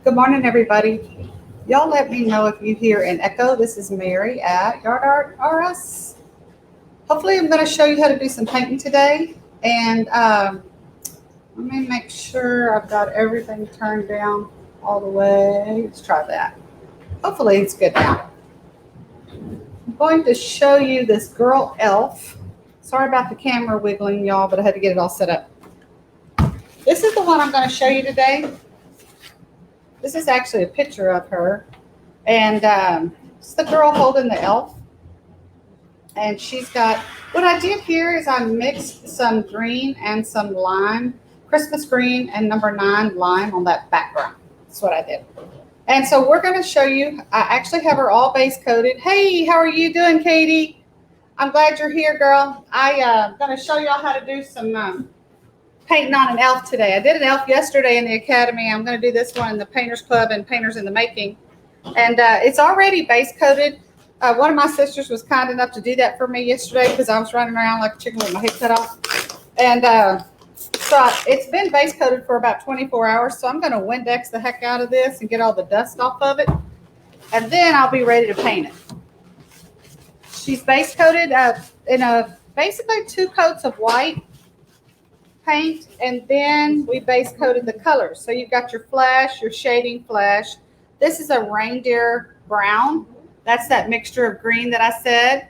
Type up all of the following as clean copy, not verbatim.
Good morning, everybody. Y'all let me know if you hear an echo. This is Mary at Yard Art RS. Hopefully, I'm going to show you how to do some painting today. And let me make sure I've got everything turned down all the way. Let's try that. Hopefully, it's good now. I'm going to show you this girl elf. Sorry about the camera wiggling, y'all, but I had to get it all set up. This is the one I'm going to show you today. This is actually a picture of her. And it's the girl holding the elf. And she's got, what I did here is I mixed some green and some lime, Christmas green and number 9 lime on that background. That's what I did. And so we're going to show you, I actually have her all base coated. Hey, how are you doing, Katie? I'm glad you're here, girl. I'm going to show y'all how to do some painting on an elf today. I did an elf yesterday in the academy. I'm going to do this one in the Painters Club and Painters in the Making. And it's already base coated. One of my sisters was kind enough to do that for me yesterday because I was running around like a chicken with my head cut off. And so it's been base coated for about 24 hours. So I'm going to Windex the heck out of this and get all the dust off of it. And then I'll be ready to paint it. She's base coated in basically 2 coats of white paint, and then we base coated the colors. So you've got your flash, your shading flash. This is a reindeer brown. That's that mixture of green that I said.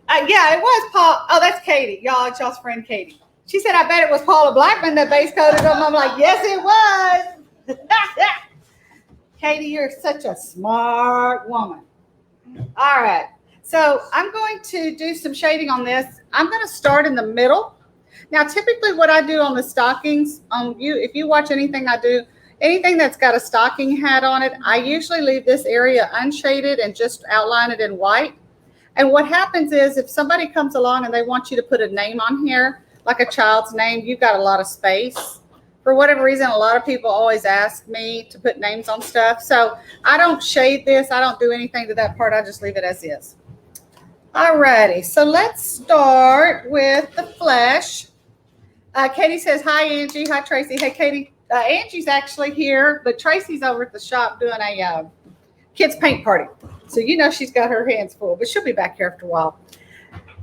Yeah, it was Paul. Oh, that's Katie. It's y'all's friend Katie. She said, I bet it was Paula Blackman that base coated them. I'm like, yes, it was. Katie, you're such a smart woman. All right. So I'm going to do some shading on this. I'm going to start in the middle. Now, typically what I do on the stockings, if you watch anything I do, anything that's got a stocking hat on it, I usually leave this area unshaded and just outline it in white. And what happens is if somebody comes along and they want you to put a name on here, like a child's name, you've got a lot of space. For whatever reason, a lot of people always ask me to put names on stuff. So I don't shade this. I don't do anything to that part. I just leave it as is. All righty. So let's start with the flesh. Katie says, hi, Angie. Hi, Tracy. Hey, Katie. Angie's actually here, but Tracy's over at the shop doing a kids paint party. So you know she's got her hands full, but she'll be back here after a while.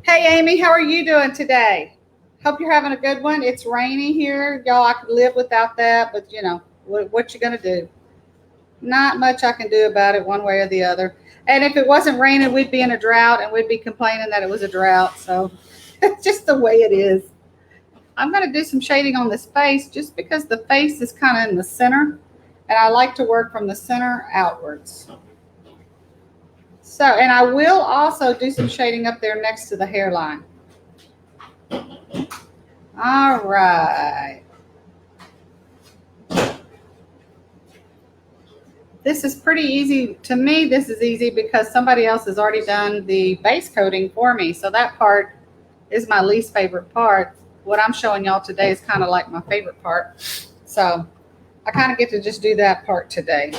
Hey, Amy, how are you doing today? Hope you're having a good one. It's rainy here. Y'all, I could live without that, but, you know, what you going to do? Not much I can do about it one way or the other. And if it wasn't raining, we'd be in a drought, and we'd be complaining that it was a drought. So it's just the way it is. I'm going to do some shading on this face just because the face is kind of in the center, and I like to work from the center outwards. So, and I will also do some shading up there next to the hairline. All right. This is pretty easy. To me, this is easy because somebody else has already done the base coating for me. So that part is my least favorite part. What I'm showing y'all today is kind of like my favorite part. So I kind of get to just do that part today.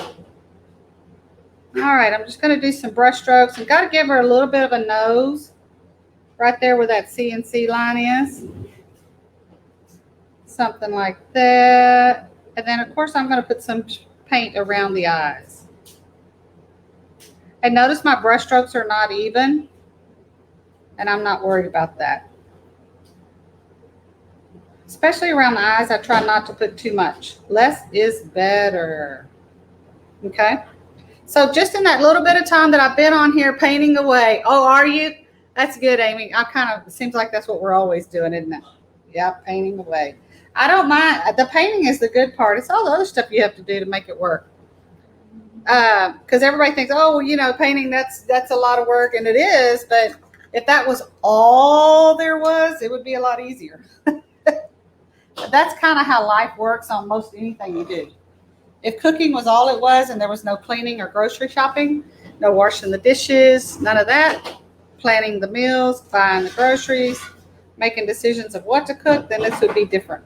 All right, I'm just going to do some brush strokes. I've got to give her a little bit of a nose right there where that CNC line is. Something like that. And then, of course, I'm going to put some paint around the eyes. And notice my brush strokes are not even, and I'm not worried about that. Especially around the eyes, I try not to put too much. Less is better. Okay? So just in that little bit of time that I've been on here painting away. Oh, are you? That's good, Amy. It seems like that's what we're always doing, isn't it? Yeah, painting away. I don't mind. The painting is the good part. It's all the other stuff you have to do to make it work. Because everybody thinks, oh, well, you know, painting, that's a lot of work, and it is. But if that was all there was, it would be a lot easier. That's kind of how life works on most anything you do. If cooking was all it was and there was no cleaning or grocery shopping, no washing the dishes, none of that, planning the meals, buying the groceries, making decisions of what to cook, then this would be different.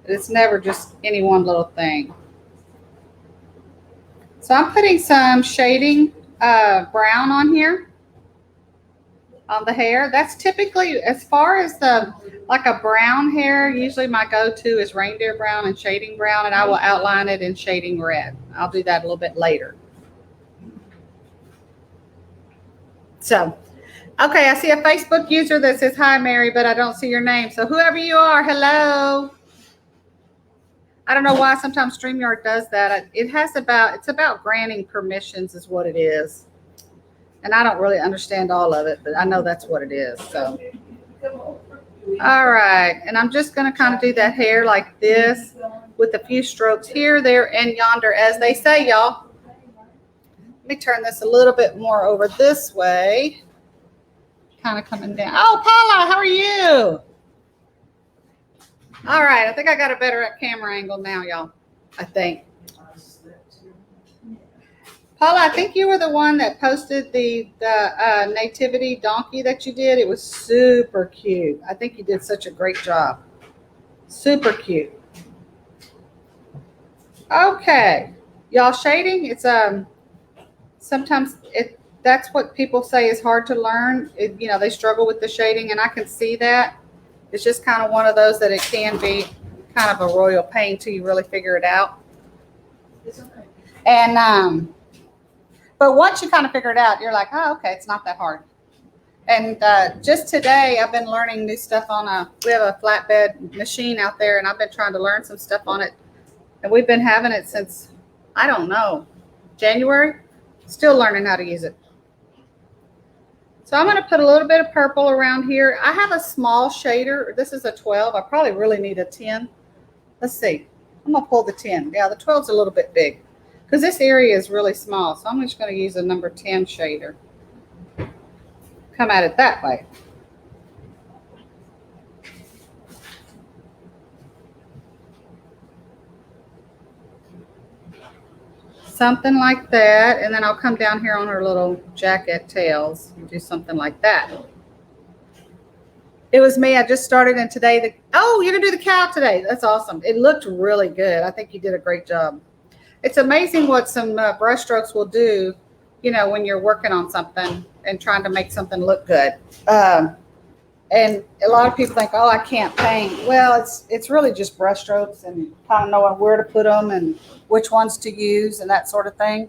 It's never just any one little thing. So I'm putting some shading brown on here. on the hair. That's typically, as far as the, like a brown hair, usually my go-to is reindeer brown and shading brown, and I will outline it in shading red. I'll do that a little bit later. So, okay, I see a Facebook user that says, hi, Mary, but I don't see your name. So whoever you are, hello. I don't know why sometimes StreamYard does that. It's about granting permissions is what it is. And I don't really understand all of it, but I know that's what it is. So, all right. And I'm just going to kind of do that hair like this with a few strokes here, there, and yonder, as they say, y'all. Let me turn this a little bit more over this way. Kind of coming down. Oh, Paula, how are you? All right. I think I got a better camera angle now, y'all. I think. Paula, I think you were the one that posted the nativity donkey that you did. It was super cute. I think you did such a great job. Super cute. Okay. Y'all, shading, it's sometimes that's what people say is hard to learn. They struggle with the shading, and I can see that. It's just kind of one of those that it can be kind of a royal pain till you really figure it out. It's okay. And but once you kind of figure it out, you're like, oh, okay, it's not that hard. And just today, I've been learning new stuff on we have a flatbed machine out there, and I've been trying to learn some stuff on it. And we've been having it since, I don't know, January. Still learning how to use it. So I'm going to put a little bit of purple around here. I have a small shader. This is a 12. I probably really need a 10. Let's see. I'm going to pull the 10. Yeah, the 12's a little bit big because this area is really small. So I'm just going to use a number 10 shader. Come at it that way. Something like that, and then I'll come down here on her little jacket tails and do something like that. It was me. I just started, and today oh, you're gonna do the cow today. That's awesome. It looked really good. I think you did a great job. It's amazing what some brush strokes will do, when you're working on something and trying to make something look good. And a lot of people think, oh, I can't paint. Well, it's really just brush strokes and kind of knowing where to put them and which ones to use and that sort of thing.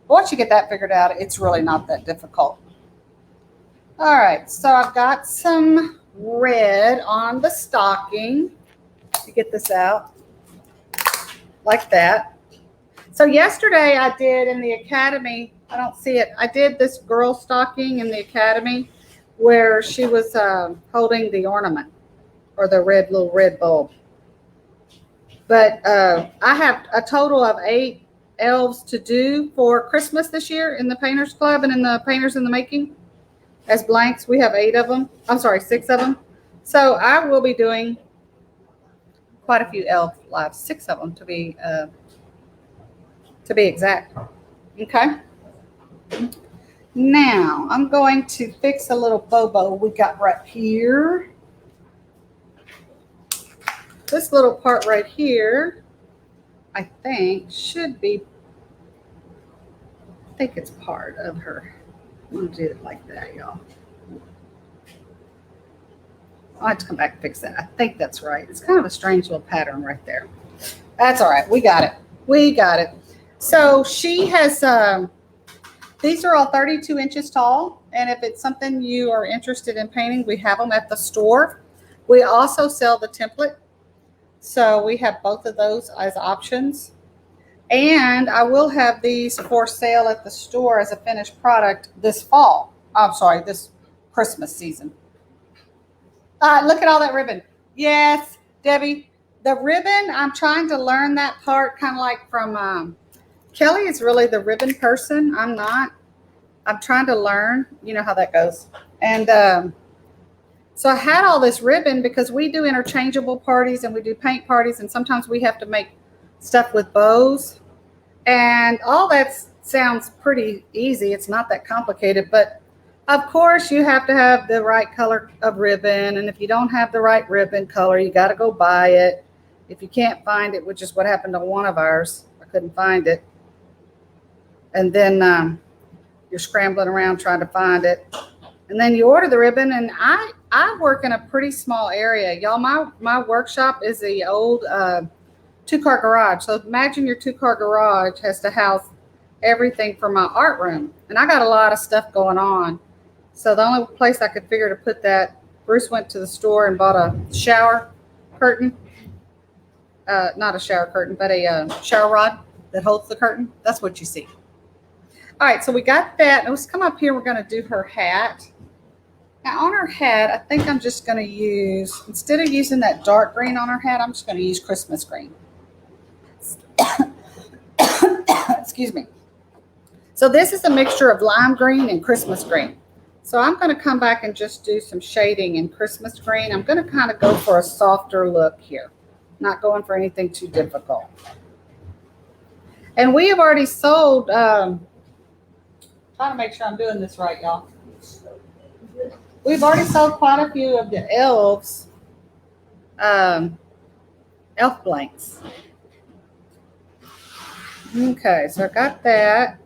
But once you get that figured out, it's really not that difficult. All right, so I've got some red on the stocking. To get this out like that. So yesterday I did in the academy, I don't see it. I did this girl stocking in the academy where she was holding the ornament or the little red bulb. But I have a total of 8 elves to do for Christmas this year in the Painters Club and in the Painters in the Making. As blanks, we have 8 of them. I'm sorry, 6 of them. So I will be doing quite a few elf lives, 6 of them to be exact. Okay. Now, I'm going to fix a little bobo we got right here. This little part right here, I think, should be, I think it's part of her. I'm going to do it like that, y'all. I'll have to come back and fix that. I think that's right. It's kind of a strange little pattern right there. That's all right. We got it. We got it. So she has... these are all 32 inches tall, and if it's something you are interested in painting, we have them at the store. We also sell the template, so we have both of those as options. And I will have these for sale at the store as a finished product this fall. I'm sorry, this Christmas season. Look at all that ribbon. Yes, Debbie, the ribbon, I'm trying to learn that part kind of like from... Kelly is really the ribbon person. I'm not. I'm trying to learn. You know how that goes. And so I had all this ribbon because we do interchangeable parties and we do paint parties. And sometimes we have to make stuff with bows. And all that sounds pretty easy. It's not that complicated. But, of course, you have to have the right color of ribbon. And if you don't have the right ribbon color, you got to go buy it. If you can't find it, which is what happened to one of ours, I couldn't find it. And then you're scrambling around trying to find it. And then you order the ribbon, and I work in a pretty small area. Y'all, my workshop is the old 2-car garage. So imagine your 2-car garage has to house everything for my art room. And I got a lot of stuff going on. So the only place I could figure to put that, Bruce went to the store and bought a shower curtain. Not a shower curtain, but a shower rod that holds the curtain. That's what you see. All right, so we got that. Now let's come up here. We're going to do her hat. Now on her hat, I think I'm just going to use, instead of using that dark green on her hat, I'm just going to use Christmas green. Excuse me. So this is a mixture of lime green and Christmas green. So I'm going to come back and just do some shading in Christmas green. I'm going to kind of go for a softer look here. Not going for anything too difficult. And we have already sold, trying to make sure I'm doing this right, y'all. We've already sold quite a few of the elves, elf blanks. Okay, so I got that.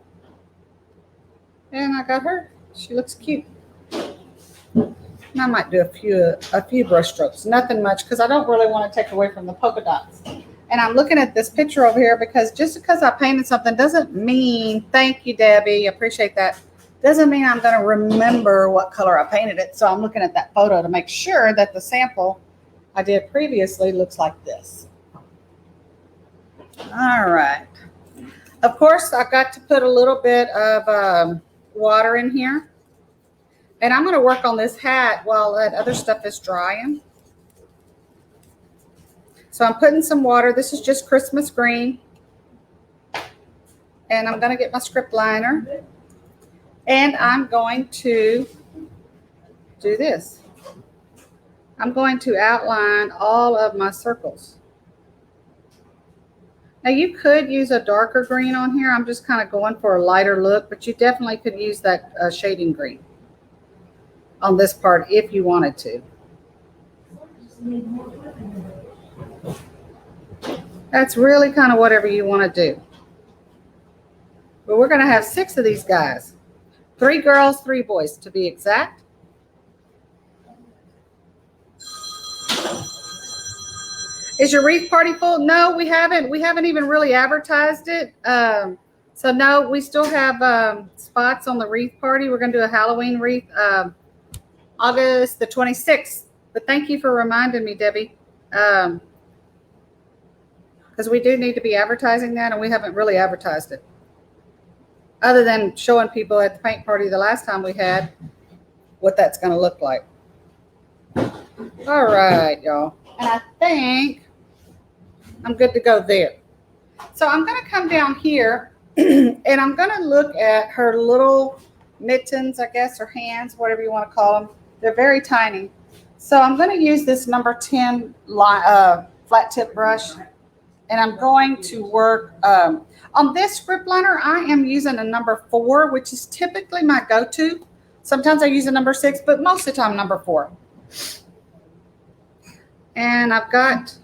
And I got her. She looks cute. And I might do a few brush strokes. Nothing much, because I don't really want to take away from the polka dots. And I'm looking at this picture over here because just because I painted something doesn't mean, thank you, Debbie, appreciate that. Doesn't mean I'm going to remember what color I painted it. So I'm looking at that photo to make sure that the sample I did previously looks like this. All right. Of course, I've got to put a little bit of water in here. And I'm going to work on this hat while that other stuff is drying. So I'm putting some water. This is just Christmas green. And I'm going to get my script liner. And I'm going to do this. I'm going to outline all of my circles. Now you could use a darker green on here. I'm just kind of going for a lighter look, but you definitely could use that shading green on this part if you wanted to. That's really kind of whatever you want to do. But we're going to have 6 of these guys. 3 girls, 3 boys to be exact. Is your wreath party full? No, we haven't. We haven't even really advertised it. So no, we still have spots on the wreath party. We're going to do a Halloween wreath August the 26th. But thank you for reminding me, Debbie. Because we do need to be advertising that, and we haven't really advertised it. Other than showing people at the paint party the last time we had what that's going to look like. All right, y'all. And I think I'm good to go there. So I'm going to come down here and I'm going to look at her little mittens, I guess, or hands, whatever you want to call them. They're very tiny. So I'm going to use this number 10 flat tip brush. And I'm going to work on this script liner. I am using a number 4, which is typically my go-to. Sometimes I use a number 6, but most of the time number 4. And I've got,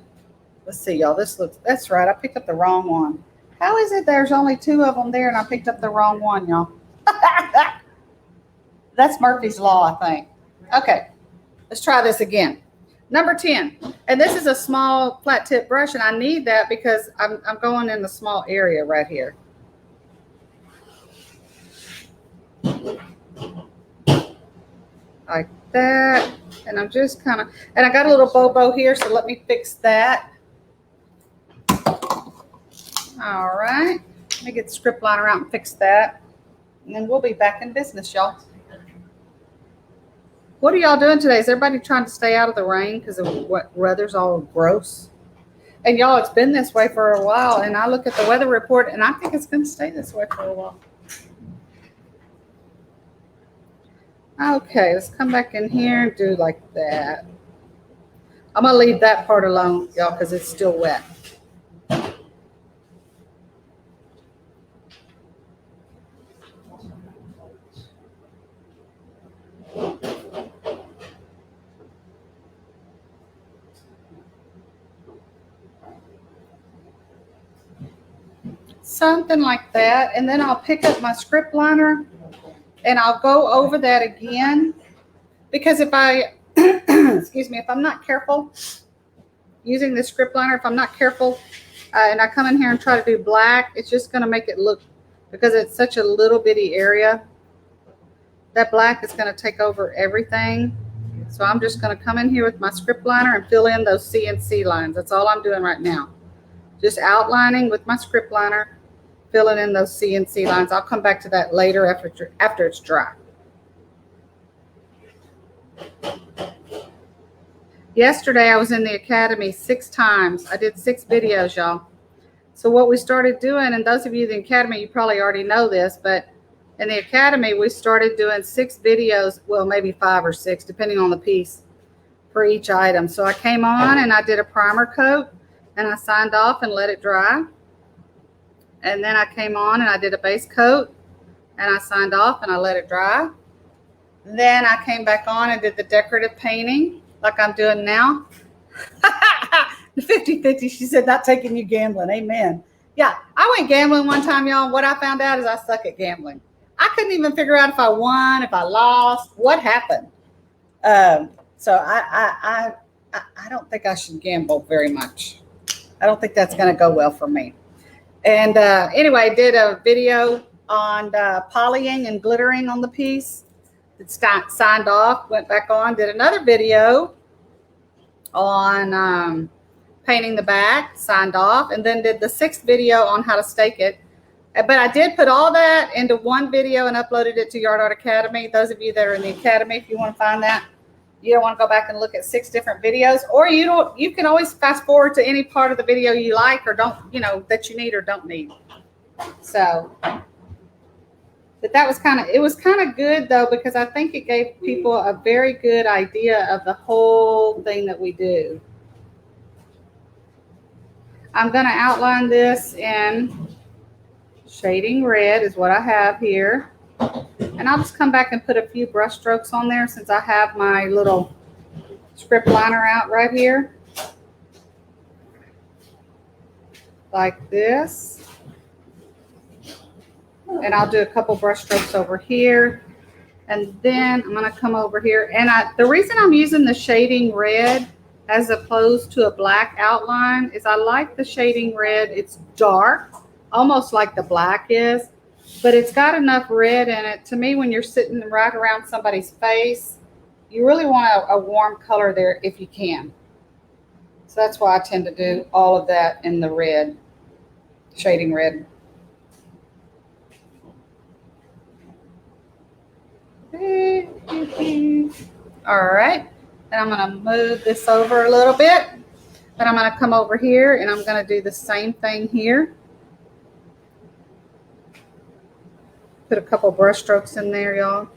let's see, y'all, this looks, that's right, I picked up the wrong one. How is it there's only 2 of them there and I picked up the wrong one, y'all? That's Murphy's Law, I think. Okay, let's try this again. Number 10, and this is a small flat tip brush, and I need that because I'm going in the small area right here. Like that, and I'm just kind of, and I got a little bow here, so let me fix that. All right, let me get the script liner out and fix that, and then we'll be back in business, y'all. What are y'all doing today? Is everybody trying to stay out of the rain because the weather's all gross? And y'all, it's been this way for a while, and I look at the weather report, and I think it's going to stay this way for a while. Okay, let's come back in here and do like that. I'm going to leave that part alone, y'all, because it's still wet. Something like that, and then I'll pick up my script liner and I'll go over that again Because if I, excuse me, if I'm not careful using the script liner, if I'm not careful and I come in here and try to do black, it's just going to make it look, because it's such a little bitty area, that black is going to take over everything. So I'm just going to come in here with my script liner and fill in those CNC lines. That's all I'm doing right now. Just outlining with my script liner, filling in those CNC lines. I'll come back to that later after it's dry. Yesterday I was in the academy 6 times. I did 6 videos, y'all. So what we started doing, and those of you in the academy, you probably already know this, but in the academy, we started doing 6 videos, well, maybe 5 or 6, depending on the piece, for each item. So I came on and I did a primer coat and I signed off and let it dry. And then I came on and I did a base coat and I signed off and I let it dry. Then I came back on and did the decorative painting like I'm doing now. The 50-50, she said, not taking you gambling. Amen. Yeah, I went gambling one time, y'all. What I found out is I suck at gambling. I couldn't even figure out if I won, if I lost, what happened. So I don't think I should gamble very much. I don't think that's going to go well for me. And anyway, I did a video on polying and glittering on the piece. It signed off, went back on, did another video on painting the back, signed off, and then did the 6th video on how to stake it. But I did put all that into one video and uploaded it to Yard Art Academy. Those of you that are in the academy, if you want to find that, you don't want to go back and look at 6 different videos, or you can always fast forward to any part of the video you like or don't, that you need or don't need. So, but that was it was kind of good though, because I think it gave people a very good idea of the whole thing that we do. I'm going to outline this in shading red is what I have here. And I'll just come back and put a few brush strokes on there since I have my little script liner out right here. Like this. And I'll do a couple brush strokes over here. And then I'm going to come over here. And the reason I'm using the shading red as opposed to a black outline is I like the shading red. It's dark, almost like the black is, but it's got enough red in it. To me, when you're sitting right around somebody's face, you really want a warm color there if you can. So that's why I tend to do all of that in the red, shading red. All right. And I'm going to move this over a little bit. But I'm going to come over here and I'm going to do the same thing here. Put a couple brush strokes in there, y'all.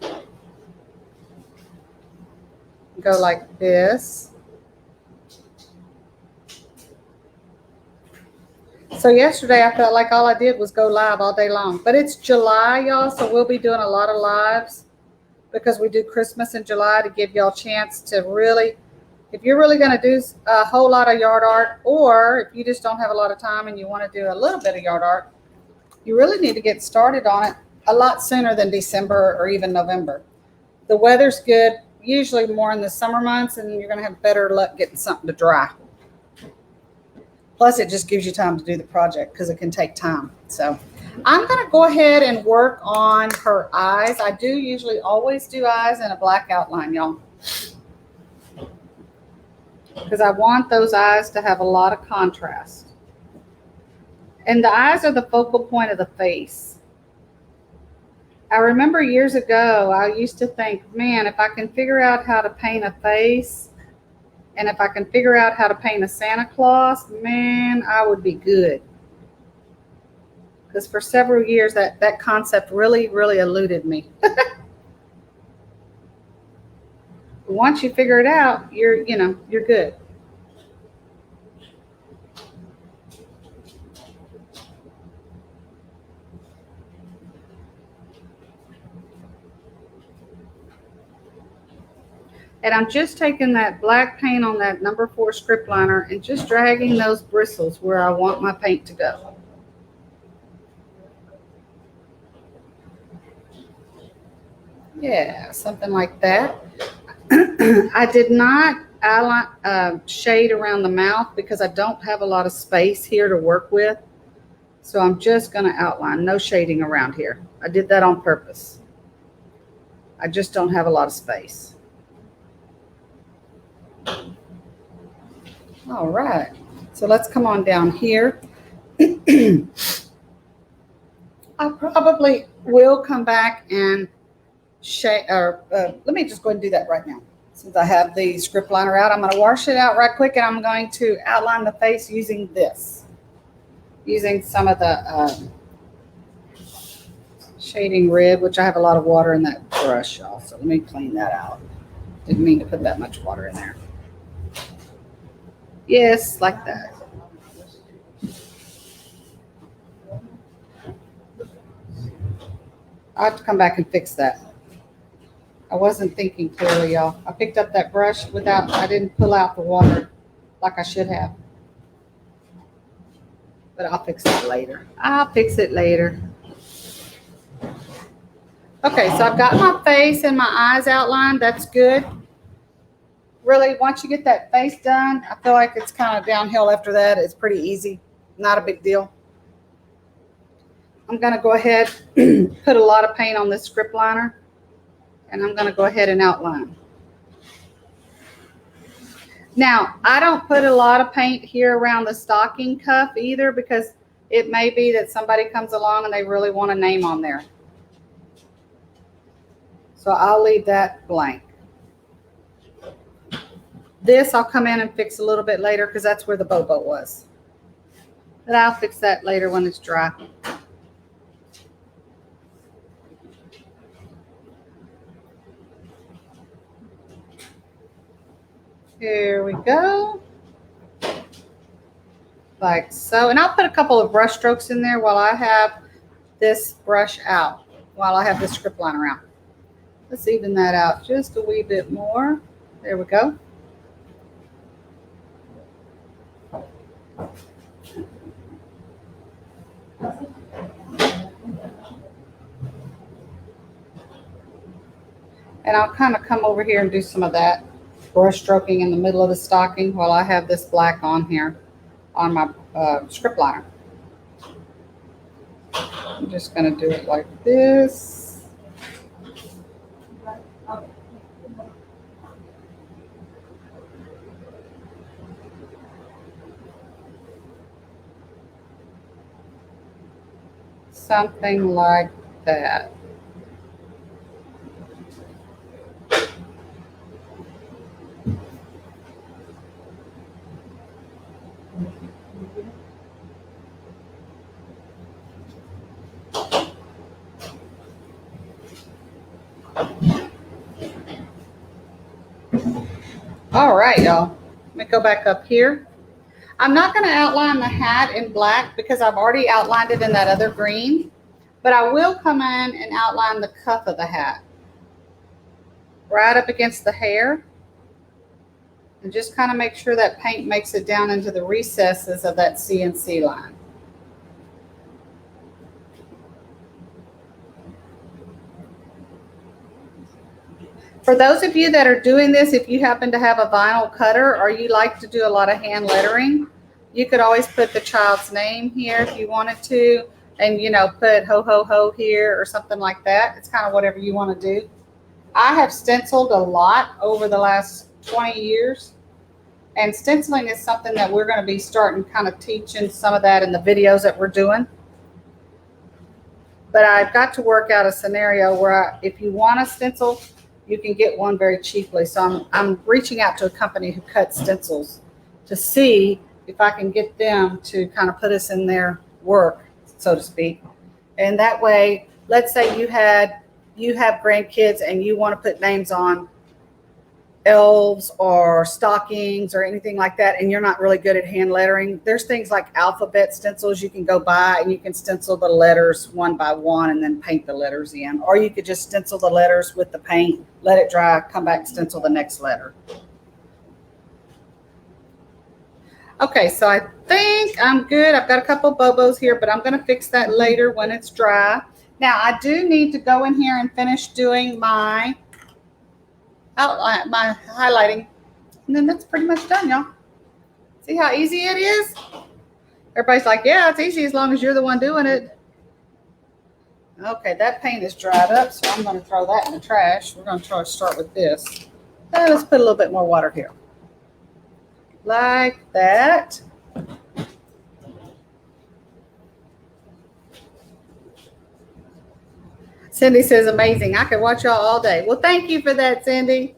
Go like this. So yesterday I felt like all I did was go live all day long. But it's July, y'all, so we'll be doing a lot of lives because we do Christmas in July to give y'all a chance to really, if you're really going to do a whole lot of yard art, or if you just don't have a lot of time and you want to do a little bit of yard art, you really need to get started on it a lot sooner than December or even November. The weather's good, usually more in the summer months, and you're going to have better luck getting something to dry. Plus, it just gives you time to do the project because it can take time. So I'm going to go ahead and work on her eyes. I do usually always do eyes in a black outline, y'all, because I want those eyes to have a lot of contrast. And the eyes are the focal point of the face. I remember years ago, I used to think, man, if I can figure out how to paint a face, and if I can figure out how to paint a Santa Claus, man, I would be good. Because for several years, that concept really, really eluded me. Once you figure it out, you're good. And I'm just taking that black paint on that number 4 script liner and just dragging those bristles where I want my paint to go. Yeah, something like that. I did not outline, shade around the mouth because I don't have a lot of space here to work with. So I'm just going to outline, no shading around here. I did that on purpose. I just don't have a lot of space. All right, so let's come on down here. I probably will come back and shade, or let me just go ahead and do that right now. Since I have the script liner out, I'm going to wash it out right quick, and I'm going to outline the face using this. Using some of the shading red, which I have a lot of water in that brush also. Let me clean that out. Didn't mean to put that much water in there. Yes, like that. I'll have to come back and fix that. I wasn't thinking clearly, y'all. I picked up that brush without, I didn't pull out the water like I should have. But I'll fix that later. I'll fix it later. Okay, so I've got my face and my eyes outlined. That's good. Really, once you get that face done, I feel like it's kind of downhill after that. It's pretty easy. Not a big deal. I'm going to go ahead and put a lot of paint on this script liner. And I'm going to go ahead and outline. Now, I don't put a lot of paint here around the stocking cuff either, because it may be that somebody comes along and they really want a name on there. So I'll leave that blank. This I'll come in and fix a little bit later because that's where the bobo was. But I'll fix that later when it's dry. Here we go. Like so. And I'll put a couple of brush strokes in there while I have this brush out, while I have this script liner out. Let's even that out just a wee bit more. There we go. And I'll kind of come over here and do some of that brush stroking in the middle of the stocking while I have this black on here on my script liner. I'm just going to do it like this. Something like that. All right, y'all. Let me go back up here. I'm not going to outline the hat in black because I've already outlined it in that other green, but I will come in and outline the cuff of the hat right up against the hair, and just kind of make sure that paint makes it down into the recesses of that CNC line. For those of you that are doing this, if you happen to have a vinyl cutter or you like to do a lot of hand lettering, you could always put the child's name here if you wanted to, and, you know, put ho, ho, ho here or something like that. It's kind of whatever you want to do. I have stenciled a lot over the last 20 years, and stenciling is something that we're going to be starting kind of teaching some of that in the videos that we're doing. But I've got to work out a scenario where if you want a stencil, you can get one very cheaply. So I'm reaching out to a company who cuts stencils to see if I can get them to kind of put us in their work, so to speak. And that way, let's say you have grandkids and you want to put names on elves or stockings or anything like that, and you're not really good at hand lettering. There's things like alphabet stencils you can go buy, and you can stencil the letters one by one and then paint the letters in. Or you could just stencil the letters with the paint, let it dry, come back, stencil the next letter. Okay, so I think I'm good. I've got a couple bobos here, but I'm going to fix that later when it's dry. Now, I do need to go in here and finish doing my outline, my highlighting. And then that's pretty much done, y'all. See how easy it is? Everybody's like, yeah, it's easy as long as you're the one doing it. Okay, that paint is dried up, so I'm going to throw that in the trash. We're going to try to start with this. Let's put a little bit more water here. Like that. Cindy says, amazing. I could watch y'all all day. Well, thank you for that, Cindy.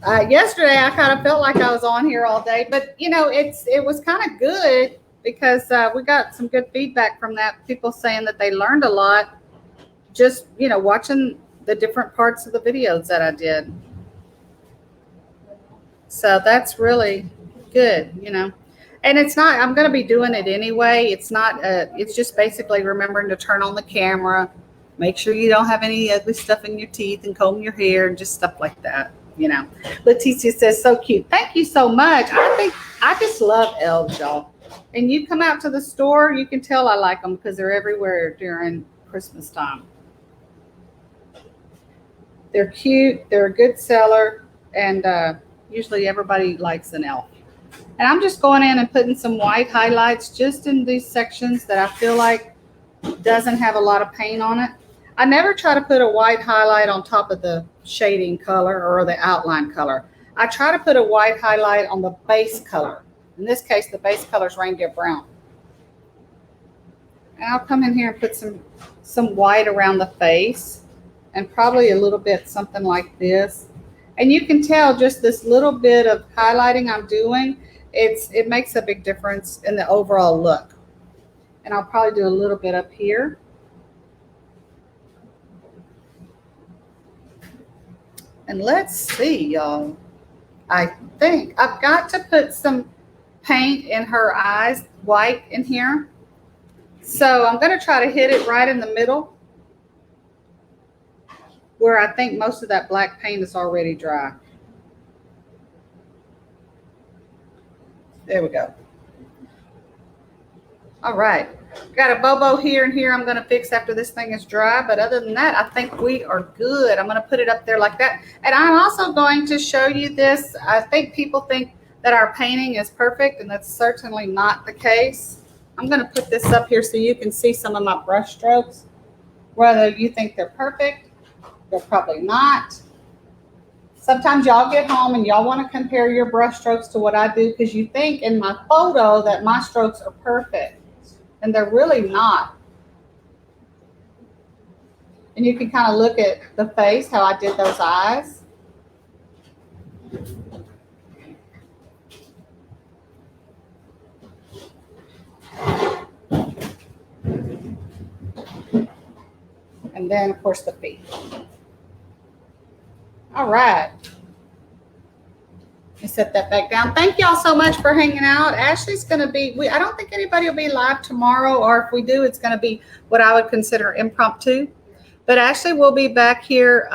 Yesterday, I kind of felt like I was on here all day, but you know, it was kind of good because we got some good feedback from that. People saying that they learned a lot just, you know, watching the different parts of the videos that I did. So that's really good, you know. And it's not, I'm going to be doing it anyway. It's not, it's just basically remembering to turn on the camera, make sure you don't have any ugly stuff in your teeth and comb your hair and just stuff like that. You know, Leticia says, so cute. Thank you so much. I just love elves, y'all. And you come out to the store, you can tell I like them because they're everywhere during Christmas time. They're cute. They're a good seller. And usually everybody likes an elf. And I'm just going in and putting some white highlights just in these sections that I feel like doesn't have a lot of paint on it. I never try to put a white highlight on top of the shading color or the outline color. I try to put a white highlight on the base color. In this case, the base color is reindeer brown. And I'll come in here and put some white around the face and probably a little bit something like this. And you can tell just this little bit of highlighting I'm doing, it makes a big difference in the overall look. And I'll probably do a little bit up here. And let's see, y'all. I think I've got to put some paint in her eyes, white in here. So I'm going to try to hit it right in the middle where I think most of that black paint is already dry. There we go. All right. Got a bobo here and here I'm going to fix after this thing is dry. But other than that, I think we are good. I'm going to put it up there like that. And I'm also going to show you this. I think people think that our painting is perfect, and that's certainly not the case. I'm going to put this up here so you can see some of my brush strokes. Whether you think they're perfect, they're probably not. Sometimes y'all get home and y'all want to compare your brush strokes to what I do because you think in my photo that my strokes are perfect. And they're really not. And you can kind of look at the face, how I did those eyes. And then, of course, the feet. All right. Let me set that back down. Thank y'all so much for hanging out. Ashley's going to be, I don't think anybody will be live tomorrow, or if we do, it's going to be what I would consider impromptu. But Ashley will be back here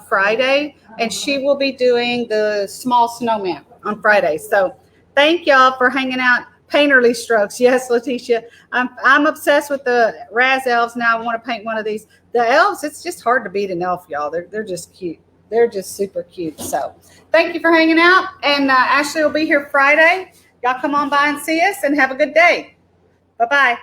Friday, and she will be doing the small snowman on Friday. So thank y'all for hanging out. Painterly strokes. Yes, Leticia. I'm obsessed with the Raz elves now. I want to paint one of these. The elves, it's just hard to beat an elf, y'all. They're just cute. They're just super cute. So thank you for hanging out. And Ashley will be here Friday. Y'all come on by and see us and have a good day. Bye-bye.